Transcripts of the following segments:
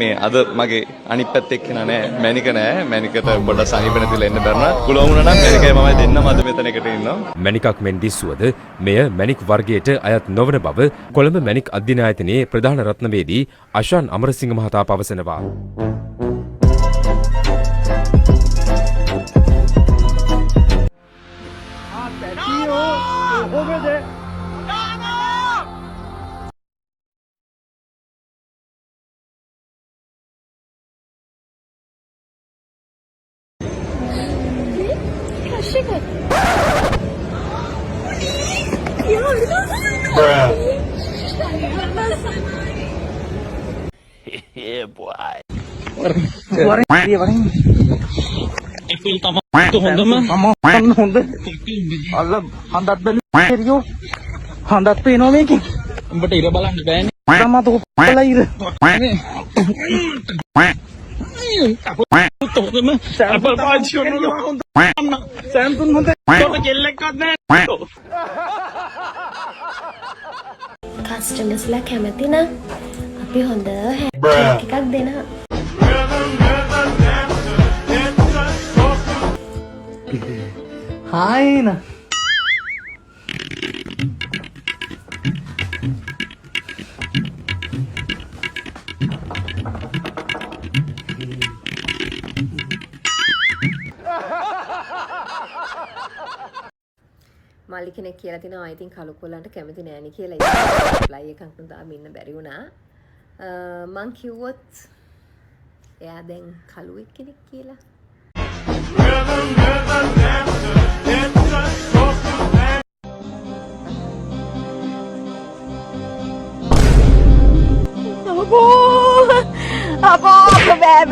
මේ අද මගේ අනිත් පැත්තේ එක්කන නෑ මැනික නෑ මැනිකට පොඩ්ඩක් සනීපෙන තියලා එන්න බැරුණා පුළුවන් වුණා නම් මැනිකයි මමයි දෙන්නම අද මෙතන එකට ඉන්නවා මැනිකක් මෙන් දිස්සුවද මෙය මැනික් වර්ගයට අයත් නොවන බව කොළඹ මැනික් අධ්‍යනායතනයේ ප්‍රධාන රත්නවේදී අශාන් අමරසිංහ මහතා පවසනවා Yeah, boy. Ipil tama to Honda man. Tama Honda. Allah handat ben seriyo. Handat pe no making. But ira balan bෑනේ. Tama to pala ira. Apple watch Samsung Honda. Toda කෙල්ලෙක්වත් නැහැ. Customers ලා කැමති නම් අපි හොඳ හැක් එකක් දෙනවා. Hi na. මල්ලි කෙනෙක් කියලා තිනවා I think කළු කොල්ලන්ට කැමති නෑනේ කියලා ඉතින් ඇප්ලයි එකක් නුදාම ඉන්න බැරි වුණා මං කිව්වොත් එයා දැන් කළුවෙක් කෙනෙක් කියලා අපෝ බෑ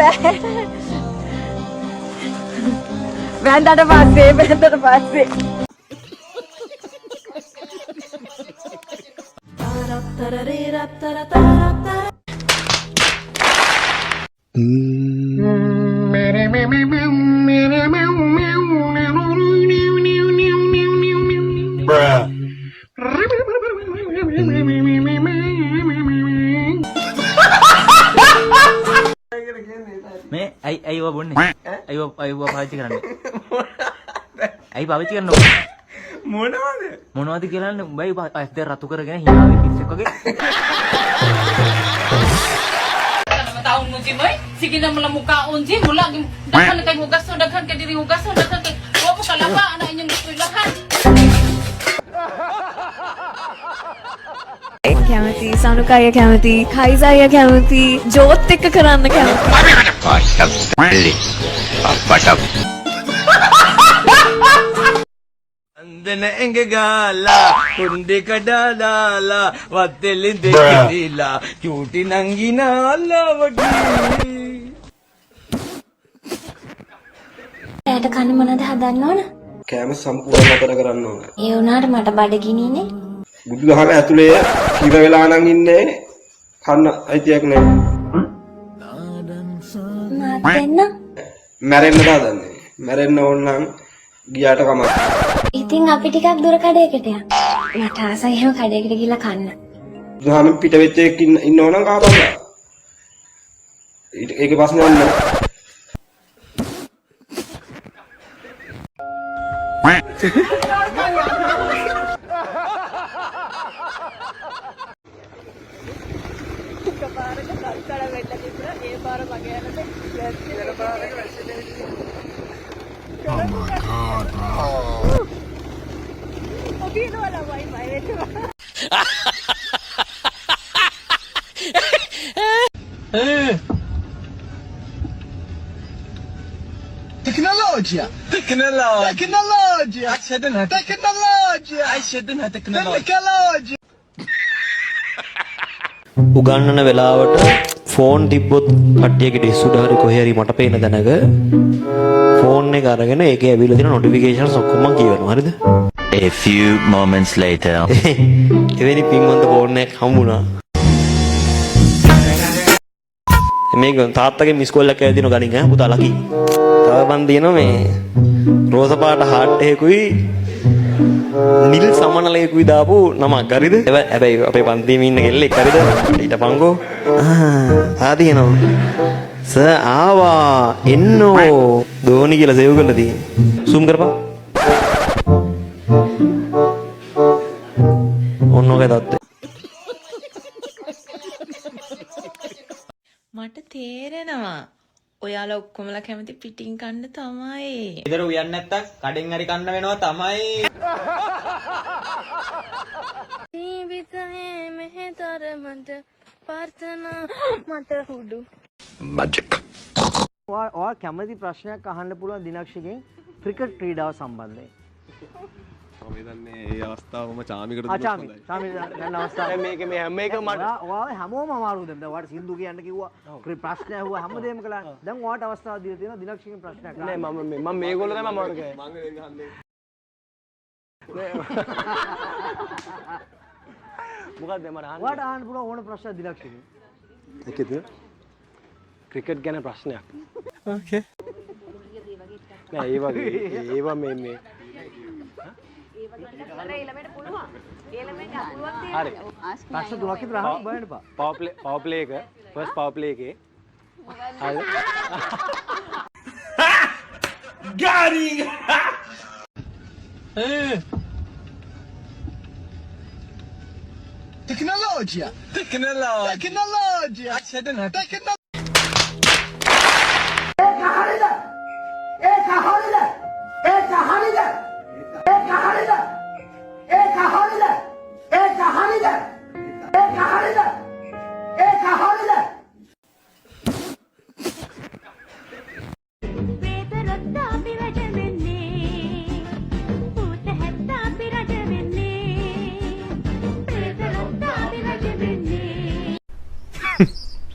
වැන්දට පස්සේ මේ අයිව බොන්නේ අයිව පාවිච්චි කරන්නේ අයි පාවිච්චි කරන්නේ මොනවද කියලා උඹයි ඇස් දෙක රතු කරගෙන හිනාවේ පිස්සෙක් වගේ tahu muji boy sige na mula muka unji mula daghan kay hugas so daghan kay diri hugas so daghan kay wa mo kalaba ana inyong eskwelahan කැමති සනුකය කැමති කයිසය කැමති ජෝත් එක්ක කරන්න කැමති Andana engagala kundi kadala wattelinde kidila cuti nangina allavadi ඇයට කන්න මොනවද හදන්න ඕන? කෑම සම්පූර්ණ නතර කරන්න ඕන. ඒ වුණාට මට බඩගිනිනේ. බුදුදහම ඇතුලේ කිර වෙලා නම් ඉන්නේ කන්න අයිතියක් නැහැ. මාත් මැරෙන්න දාදන්නේ. මැරෙන්න ඕන නම් ගියාට කමක්. ඉතින් අපි ටිකක් දුර කඩේකට යන්න. මට ආසයි එහෙම කඩේකට ගිහලා කන්න. බුදුදහම පිට වෙච්ච එකක් ඉන්නව නම් කාපන්න. ඒකේ ප්‍රශ්නයක් නැහැ. Oh my god, bro. Tecnologia. උගන්නන වෙලාවට ෆෝන් තිබ්බොත් කට්ටියගේ ඩිස්ුඩ හරි කොහේ හරි මට පේන දැනග ෆෝන් එක අරගෙන ඒකේ ඇවිල්ලා තියෙන නොටිෆිකේෂන්ස් ඔක්කොම මම කියවනවා හරිද A few moments later එවැනි පින්වන්ත ෆෝන් එකක් හම්බුණා මේක තාත්තගේ මිස් කෝල් එකක් ඇවිදින ගණන් පුතා ලකි තව මන් දිනන මේ රෝස පාට හાર્ට් එකකුයි නිල් සමනලයකුයි දාපු නමක් හරිද? හැබැයි අපේ පන්තියේ ඉන්න කෙල්ලෙක් හරිද? ඊට පංගෝ. ආදීනවා. සර් ආවා එන්නෝ ධෝනි කියලා සේව් කරලා තියෙන්නේ. zoom කරපන්. ඔන්නෝගේ තත්ත්වය. මට තේරෙනවා. ඔයාලා ඔක්කොමලා කැමති පිටින් කන්න තමයි. ඉදර උයන්නේ නැත්තම් කඩෙන් හරි කන්න වෙනවා තමයි. ජීවිතයේ මෙහෙතරමට ප්‍රාර්ථනා මට හුඩු ඔයා කැමති ප්‍රශ්නයක් අහන්න පුළුවන් දිනක්ෂිකෙන් ක්‍රිකට් ක්‍රීඩාව සම්බන්ධයෙන්. මම දන්නේ මේ අවස්ථාවම චාමිකට චාමි දැන් අවස්ථාව මේක මේ හැම එකම මට ඔයා හැමෝම අමාරුද දැන් ඔයාට සින්දු කියන්න කිව්වා ප්‍රශ්න ඇහුවා හැමදේම කළා දැන් ඔයාට අවස්ථාව දීලා තියෙනවා දිනක්ෂිකෙන් ප්‍රශ්නයක් නෑ මම මේගොල්ලෝ තමයි අමාරු කරේ මම මොකක්ද මම අහන්නේ ඔයාට අහන්න පුළුවන් ඕන ප්‍රශ්නයක් දිනක්ෂිකෙන් ඒකද ක්‍රිකට් ගැන ප්‍රශ්නයක් ඕකේ නෑ ඒ වගේ ඒවා මේ හරි ප්‍රශ්න තුනක් විතර අහන්න බලන්න එපා. පවර් ප්ලේ එක ෆස්ට් පවර් ප්ලේ එකේ හරි Gary! Tecnologia!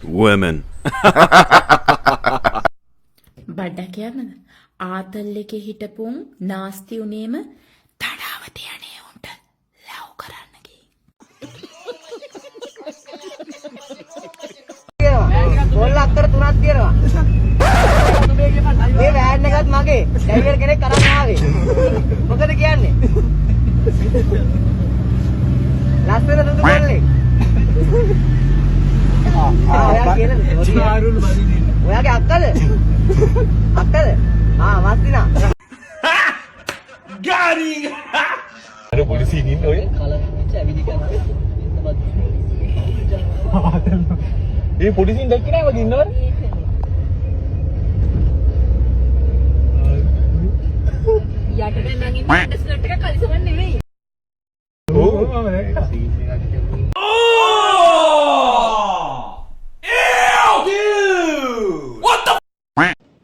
Women. බඩ කියන්නද? ආතල් එකේ හිටපුන් නාස්ති උනේම තඩාවත යන්නේ උන්ට ලව් කරන්න ගිහින්. ගෝල් අක්කර තුනක් තියෙනවා. මේ වෑන් එකත් මගේ. ඩ්‍රයිවර් කෙනෙක් අරන් ආවේ. මොකද කියන්නේ? ලස්සන දුදු ගෝල්ලේ. ඔයාගේ අක්කද? අක්කද? මස්තිනා. Gary! අර පොලිසියෙන් ඉන්න ඔය ඒ පොලිසියෙන් දැක්කේ නෑ වගේ ඉන්නවනේ යටට නම් ඉන්න ඇන්ඩස්ලට් එක කලිසමක් නෙවෙයි.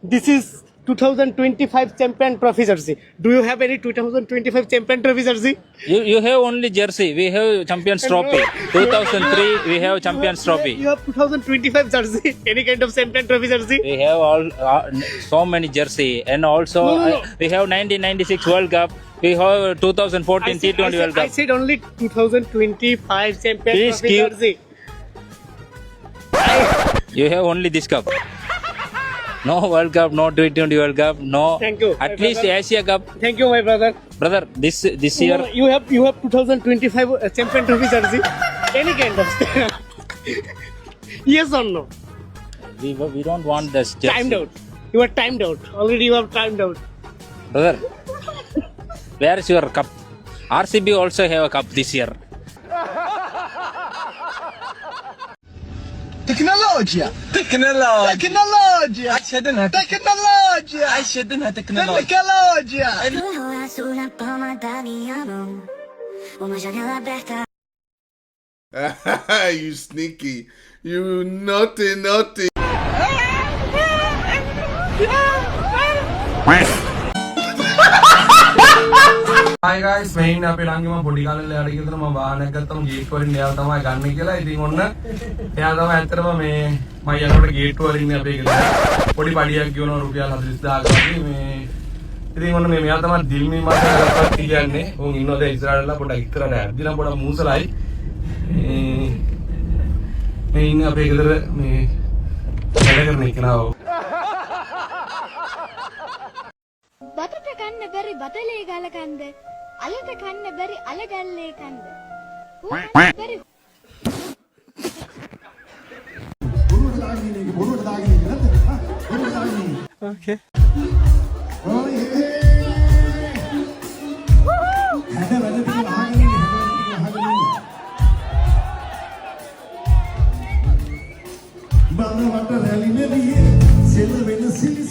This is 2025 champion trophy jersey. Do you have any 2025 champion trophy jersey? You have only jersey. We have Champions Trophy. 2003 we have Champions Trophy. You have 2025 jersey. Any kind of champion trophy jersey? We have all so many jersey, and also we have 1996 World Cup. We have 2014 T20 World I Cup. said only 2025 champion Please trophy give- jersey. You have only this cup. No World Cup, no T20 World Cup, no. Thank you, At my least brother. Asia Cup, Thank you, my brother. brother. This year. No, you have 2025 champion trophy jersey. Any kind of. Yes or no? We don't want this jersey. Timed out. You are timed out. Already you have timed out. Brother, where is your cup? RCB also have a cup this year. Tecnologia! I said no technologia! I said no technologia! You sneaky. You naughty. Hi guys, මේ ඉන්න අපේ ළඟම පොඩි කාලේ යාට ගෙදර මම වාහනයක් ගත්තම ගේට්ටුව වලින් එයා තමයි ගන්න කියලා. ඉතින් ඔන්න එයා තමයි ඇත්තටම මේ මම යනකොට ගේට්ටුව වලින් ඉන්නේ අපේ ගෙදර. පොඩි පඩියක් ගෙවනවා රුපියල් 40000ක් වගේ මේ. ඉතින් ඔන්න මෙයා තමයි දිල්මි මාතලපත් කියන්නේ. උන් ඉන්නෝ දැන් ඉස්සරහටලා පොඩක් ඉස්සරහට ඇද්දිනම් පොඩක් මූසලයි. මේ ඉන්නේ අපේ ගෙදර මේ වැඩ කරන කෙනාව. බතට කන්න බැරි බතලේ ගලකන්ද අලට කන්න බැරි අලගල්ලේ කන්ද. බැරි Okay. Bana vata rally ne diye, sel vena silly